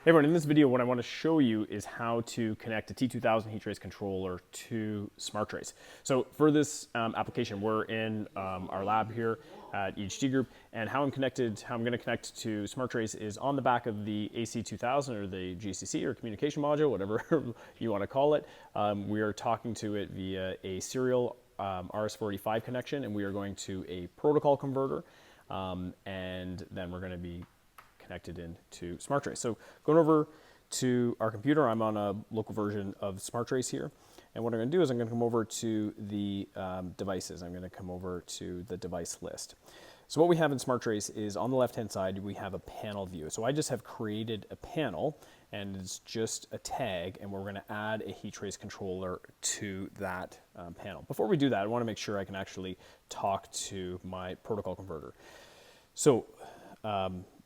Hey everyone, in this video what I want to show you is how to connect a T2000 heat trace controller to SmartTrace. So for this application, we're in our lab here at EHT Group, and how I'm going to connect to SmartTrace is on the back of the AC2000 or the GCC or communication module, whatever you want to call it. We are talking to it via a serial RS-485 connection, and we are going to a protocol converter, and then we're going to be connected into SmartTrace. So going over to our computer, I'm on a local version of SmartTrace here. And what I'm going to do is I'm going to come over to the devices. I'm going to come over to the device list. So what we have in SmartTrace is on the left-hand side, we have a panel view. So I just have created a panel, and it's just a tag, and we're going to add a heat trace controller to that panel. Before we do that, I want to make sure I can actually talk to my protocol converter. So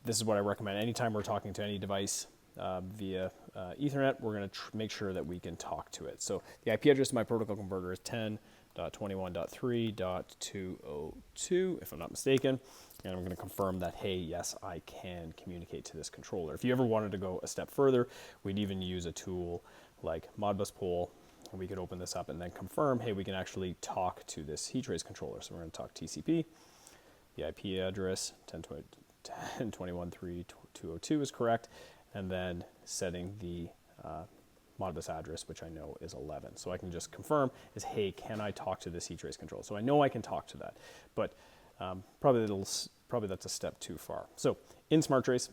this is what I recommend. Anytime we're talking to any device via Ethernet, we're going to make sure that we can talk to it. So the IP address of my protocol converter is 10.21.3.202, if I'm not mistaken. And I'm going to confirm that, hey, yes, I can communicate to this controller. If you ever wanted to go a step further, we'd even use a tool like Modbus Poll, and we could open this up and then confirm, hey, we can actually talk to this heat trace controller. So we're going to talk TCP. The IP address, 10.21.3.202 is correct, and then setting the Modbus address, which I know is 11. So I can just confirm is, hey, can I talk to this heat trace controller? So I know I can talk to that, but probably that's a step too far. So in SmartTrace,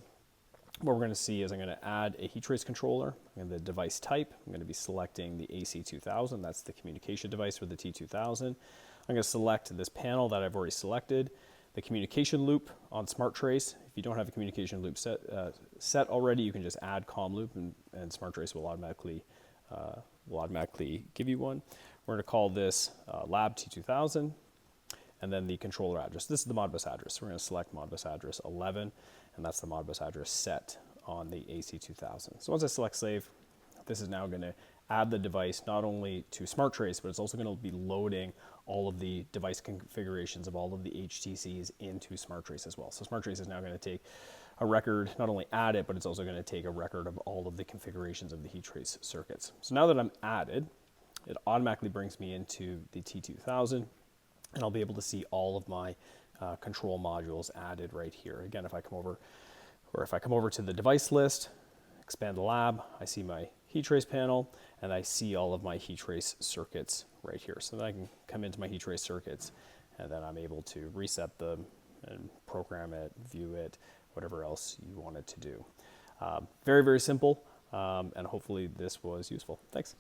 what we're going to see is I'm going to add a heat trace controller, and the device type, I'm going to be selecting the AC2000, that's the communication device for the T2000. I'm going to select this panel that I've already selected, the communication loop on SmartTrace. If you don't have a communication loop set already, you can just add COM loop, and SmartTrace will automatically give you one. We're going to call this lab T2000, and then the controller address. This is the Modbus address. So we're going to select Modbus address 11, and that's the Modbus address set on the AC2000. So once I select save, this is now going to add the device not only to SmartTrace, but it's also going to be loading all of the device configurations of all of the HTCs into SmartTrace as well. So SmartTrace is now going to take a record, not only add it, but it's also going to take a record of all of the configurations of the heat trace circuits. So now that I'm added, it automatically brings me into the T2000, and I'll be able to see all of my control modules added right here. Again, if I come over to the device list, expand the lab, I see my heat trace panel, and I see all of my heat trace circuits right here. So then I can come into my heat trace circuits, and then I'm able to reset them and program it, view it, whatever else you want it to do. Very, very simple, and hopefully this was useful. Thanks.